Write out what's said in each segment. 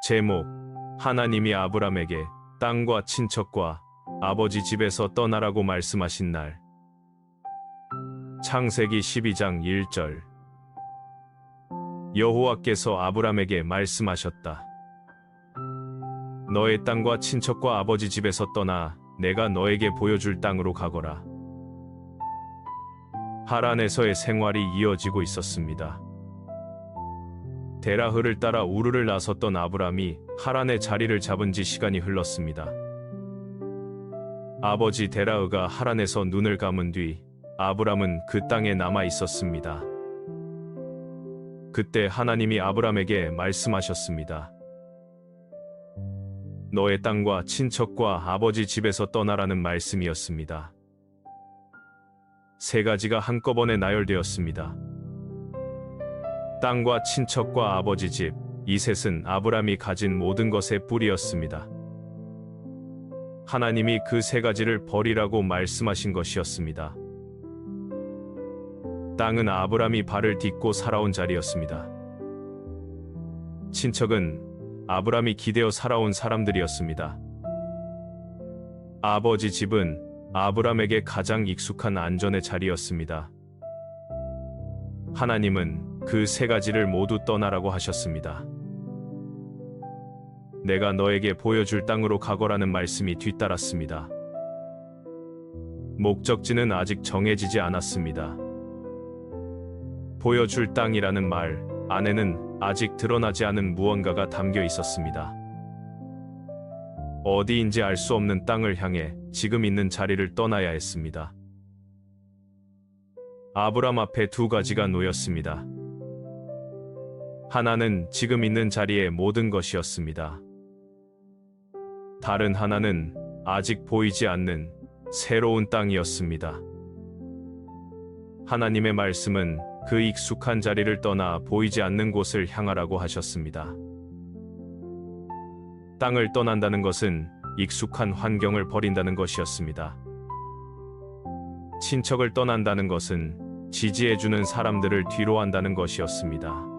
제목, 하나님이 아브람에게 땅과 친척과 아버지 집에서 떠나라고 말씀하신 날. 창세기 12장 1절. 여호와께서 아브람에게 말씀하셨다. 너의 땅과 친척과 아버지 집에서 떠나 내가 너에게 보여줄 땅으로 가거라. 하란에서의 생활이 이어지고 있었습니다. 데라흐를 따라 우르를 나섰던 아브람이 하란에 자리를 잡은 지 시간이 흘렀습니다. 아버지 데라흐가 하란에서 눈을 감은 뒤 아브람은 그 땅에 남아 있었습니다. 그때 하나님이 아브람에게 말씀하셨습니다. 너의 땅과 친척과 아버지 집에서 떠나라는 말씀이었습니다. 세 가지가 한꺼번에 나열되었습니다. 땅과 친척과 아버지 집, 이 셋은 아브람이 가진 모든 것의 뿌리였습니다. 하나님이 그 세 가지를 버리라고 말씀하신 것이었습니다. 땅은 아브람이 발을 딛고 살아온 자리였습니다. 친척은 아브람이 기대어 살아온 사람들이었습니다. 아버지 집은 아브람에게 가장 익숙한 안전의 자리였습니다. 하나님은 그 세 가지를 모두 떠나라고 하셨습니다. 내가 너에게 보여줄 땅으로 가거라는 말씀이 뒤따랐습니다. 목적지는 아직 정해지지 않았습니다. 보여줄 땅이라는 말 안에는 아직 드러나지 않은 무언가가 담겨 있었습니다. 어디인지 알 수 없는 땅을 향해 지금 있는 자리를 떠나야 했습니다. 아브람 앞에 두 가지가 놓였습니다. 하나는 지금 있는 자리의 모든 것이었습니다. 다른 하나는 아직 보이지 않는 새로운 땅이었습니다. 하나님의 말씀은 그 익숙한 자리를 떠나 보이지 않는 곳을 향하라고 하셨습니다. 땅을 떠난다는 것은 익숙한 환경을 버린다는 것이었습니다. 친척을 떠난다는 것은 지지해주는 사람들을 뒤로한다는 것이었습니다.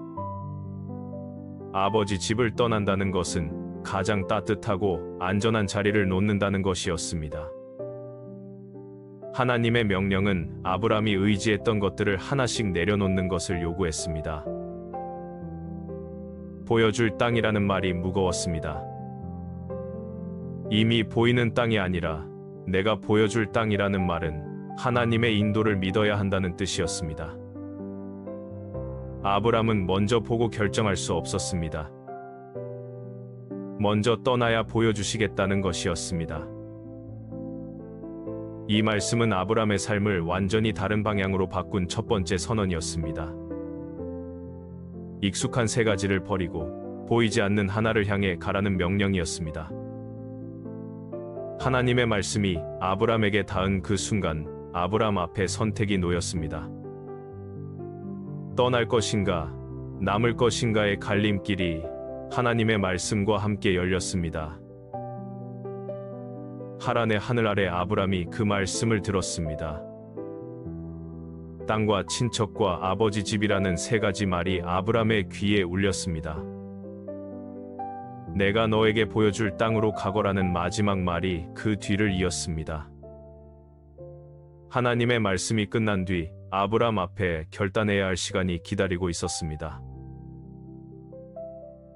아버지 집을 떠난다는 것은 가장 따뜻하고 안전한 자리를 놓는다는 것이었습니다. 하나님의 명령은 아브람이 의지했던 것들을 하나씩 내려놓는 것을 요구했습니다. 보여줄 땅이라는 말이 무거웠습니다. 이미 보이는 땅이 아니라 내가 보여줄 땅이라는 말은 하나님의 인도를 믿어야 한다는 뜻이었습니다. 아브람은 먼저 보고 결정할 수 없었습니다. 먼저 떠나야 보여주시겠다는 것이었습니다. 이 말씀은 아브람의 삶을 완전히 다른 방향으로 바꾼 첫 번째 선언이었습니다. 익숙한 세 가지를 버리고 보이지 않는 하나를 향해 가라는 명령이었습니다. 하나님의 말씀이 아브람에게 닿은 그 순간 아브람 앞에 선택이 놓였습니다. 떠날 것인가, 남을 것인가의 갈림길이 하나님의 말씀과 함께 열렸습니다. 하란의 하늘 아래 아브람이 그 말씀을 들었습니다. 땅과 친척과 아버지 집이라는 세 가지 말이 아브람의 귀에 울렸습니다. 내가 너에게 보여줄 땅으로 가거라는 마지막 말이 그 뒤를 이었습니다. 하나님의 말씀이 끝난 뒤 아브람 앞에 결단해야 할 시간이 기다리고 있었습니다.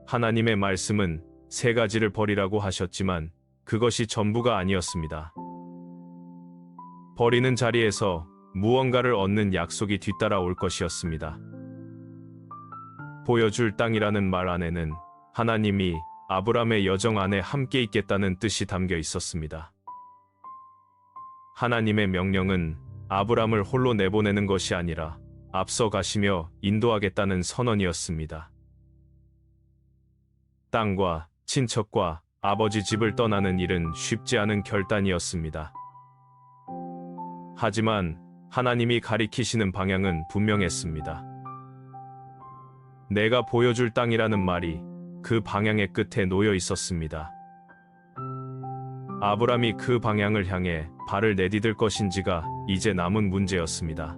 하나님의 말씀은 세 가지를 버리라고 하셨지만 그것이 전부가 아니었습니다. 버리는 자리에서 무언가를 얻는 약속이 뒤따라올 것이었습니다. 보여줄 땅이라는 말 안에는 하나님이 아브람의 여정 안에 함께 있겠다는 뜻이 담겨 있었습니다. 하나님의 명령은 아브람을 홀로 내보내는 것이 아니라 앞서 가시며 인도하겠다는 선언이었습니다. 땅과 친척과 아버지 집을 떠나는 일은 쉽지 않은 결단이었습니다. 하지만 하나님이 가리키시는 방향은 분명했습니다. 내가 보여줄 땅이라는 말이 그 방향의 끝에 놓여 있었습니다. 아브람이 그 방향을 향해 발을 내디딜 것인지가 이제 남은 문제였습니다.